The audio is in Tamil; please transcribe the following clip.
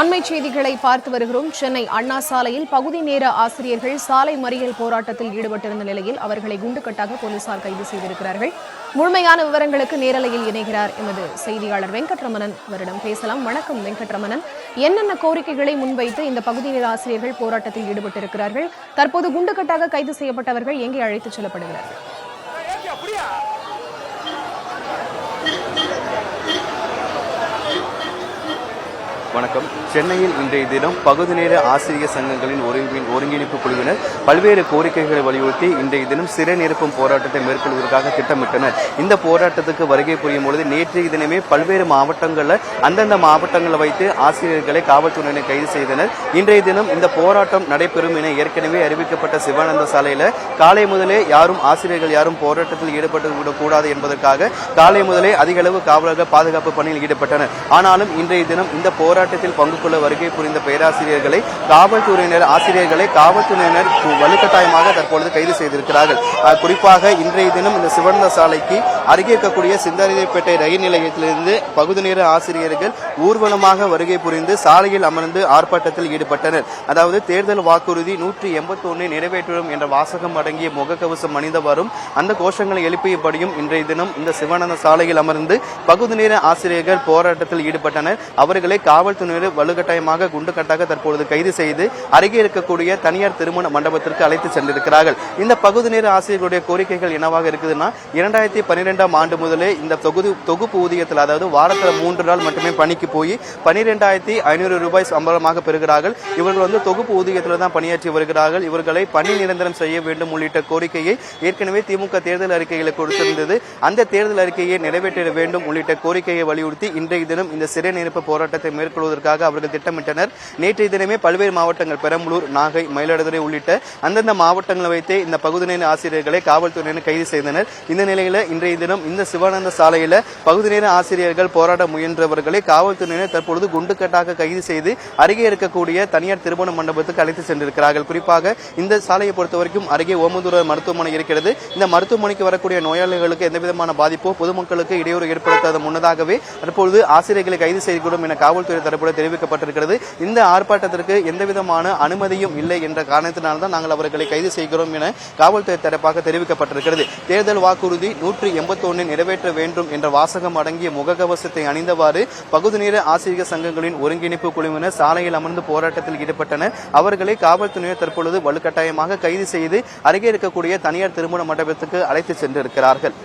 அண்மை செய்திகளை பார்த்து வருகிறோம். சென்னை அண்ணா சாலையில் பகுதி நேர ஆசிரியர்கள் சாலை மறியல் போராட்டத்தில் ஈடுபட்டிருந்த நிலையில் அவர்களை குண்டுக்கட்டாக போலீசார் கைது செய்திருக்கிறார்கள். முழுமையான விவரங்களுக்கு நேரலையில் இணைகிறார் எமது செய்தியாளர் வெங்கட்ரமணன். அவரிடம் பேசலாம். வணக்கம் வெங்கட்ரமணன், என்னென்ன கோரிக்கைகளை முன்வைத்து இந்த பகுதி நேர ஆசிரியர்கள் போராட்டத்தில் ஈடுபட்டிருக்கிறார்கள்? தற்போது குண்டுக்கட்டாக கைது செய்யப்பட்டவர்கள் எங்கே அழைத்துச் செல்லப்படுகிறார்கள்? வணக்கம். சென்னையில் இன்றைய தினம் பகுதி நேர ஆசிரியர் சங்கங்களின் ஒருங்கிணைப்பு குழுவினர் பல்வேறு கோரிக்கைகளை வலியுறுத்தி இன்றைய தினம் சிறை நிரப்பும் போராட்டத்தை மேற்கொள்வதற்காக திட்டமிட்டனர். இந்த போராட்டத்துக்கு வருகை புரியும் பொழுது நேற்றைய தினமே பல்வேறு மாவட்டங்களில் அந்தந்த மாவட்டங்களை வைத்து ஆசிரியர்களை காவல்துறையினர் கைது செய்தனர். இன்றைய தினம் இந்த போராட்டம் நடைபெறும் என ஏற்கனவே அறிவிக்கப்பட்ட சிவானந்த சாலையில் காலை முதலே ஆசிரியர்கள் யாரும் போராட்டத்தில் ஈடுபட்டு விடக்கூடாது என்பதற்காக காலை முதலே அதிக அளவு காவலர்கள் பாதுகாப்பு பணியில் ஈடுபட்டனர். ஆனாலும் இன்றைய தினம் இந்த போராட்டத்தில் பங்கு கொள்ள வருகை புரிந்த பேராசிரியர்களை காவல்துறையினர் வலுக்கட்டாயமாக தற்பொழுது கைது செய்திருக்கிறார்கள். குறிப்பாக இன்றைய தினம் இந்த சிவந்த சாலைக்கு அருகே இருக்கக்கூடிய சிந்தாரிப்பேட்டை ரயில் நிலையத்திலிருந்து பகுதி நேர ஆசிரியர்கள் ஊர்வலமாக வருகை புரிந்து சாலையில் அமர்ந்து ஆர்ப்பாட்டத்தில் ஈடுபட்டனர். அதாவது தேர்தல் வாக்குறுதி 181 நிறைவேற்றும் என்ற வாசகம் அடங்கிய முகக்கவசம் அணிந்தவாறும் அந்த கோஷங்களை எழுப்பியபடியும் இன்றைய தினம் இந்த சிவானந்த சாலையில் அமர்ந்து பகுதி நேர ஆசிரியர்கள் போராட்டத்தில் ஈடுபட்டனர். அவர்களை காவல்துறையினர் வலுக்கட்டாயமாக குண்டுக்கட்டாக தற்பொழுது கைது செய்து அருகே இருக்கக்கூடிய தனியார் திருமண மண்டபத்திற்கு அழைத்து சென்றிருக்கிறார்கள். இந்த பகுதி நேர ஆசிரியர்களுடைய கோரிக்கைகள் என்னவாக இருக்குதுன்னா, 2012ஆம் ஆண்டு முதலே இந்த தொகுப்பு ஊதியத்தில், அதாவது வாரத்தில் 3 நாள் மட்டுமே பணிக்கு போய் 12,500 ரூபாய் சம்பளமாக பெறுகிறார்கள். இவர்கள் தொகுப்பு ஊதியத்தில் தான் பணியாற்றி வருகிறார்கள். இவர்களை பணி நிரந்தரம் செய்ய வேண்டும் உள்ளிட்ட கோரிக்கையை ஏற்கனவே திமுக தேர்தல் அறிக்கைகளை கொடுத்திருந்தது. அந்த தேர்தல் அறிக்கையை நிறைவேற்ற வேண்டும் உள்ளிட்ட கோரிக்கையை வலியுறுத்தி இன்றைய தினம் இந்த சிறை நிரப்பு போராட்டத்தை மேற்கொள்வதற்காக அவர்கள் திட்டமிட்டனர். நேற்றைய தினமே பல்வேறு மாவட்டங்கள் பெரம்பலூர், நாகை, மயிலாடுதுறை உள்ளிட்ட அந்தந்த மாவட்டங்களை வைத்தே இந்த பகுதி நேர ஆசிரியர்களை காவல்துறையினர் கைது செய்தனர். இந்த நிலையில இன்றைய தினம் இந்த சிவானந்த சாலையில பகுதி நேர ஆசிரியர்கள் போராட முயன்றவர்களை காவல்துறையினர் தற்பொழுது குண்டுக்கட்டாக கைது செய்து அருகே இருக்கக்கூடிய தனியார் திருமண மண்டபத்துக்கு அழைத்து சென்றிருக்கிறார்கள். குறிப்பாக இந்த சாலையை பொறுத்தவரைக்கும் அருகே ஓமந்தூர் மருத்துவமனை இருக்கிறது. இந்த மருத்துவமனைக்கு வரக்கூடிய நோயாளிகளுக்கு எந்தவிதமான பாதிப்போ பொதுமக்களுக்கு இடையூறு ஏற்படுத்தாத முன்னதாகவே தற்பொழுது ஆசிரியர்களை கைது செய்யக்கூடும் என காவல்துறை தரப்புல தெரிவிக்கப்பட்டிருக்கிறது. இந்த ஆர்ப்பாட்டத்திற்கு எந்தவிதமான அனுமதியும் இல்லை என்ற காரணத்தினால்தான் நாங்கள் அவர்களை கைது செய்கிறோம் என காவல்துறை தரப்பாக தெரிவிக்கப்பட்டிருக்கிறது. தேர்தல் வாக்குறுதி 181 நிறைவேற்ற வேண்டும் என்ற வாசகம் அடங்கிய முகக்கவசத்தை அணிந்தவாறு பகுதி நேர ஆசிரியர் சங்கங்களின் ஒருங்கிணைப்பு குழுவினர் சாலையில் அமர்ந்து போராட்டத்தில் ஈடுபட்டனர். அவர்களை காவல்துறையினர் தற்பொழுது வலுக்கட்டாயமாக கைது செய்து அருகே இருக்கக்கூடிய தனியார் திருமண மண்டபத்துக்கு அழைத்து சென்றிருக்கிறார்கள்.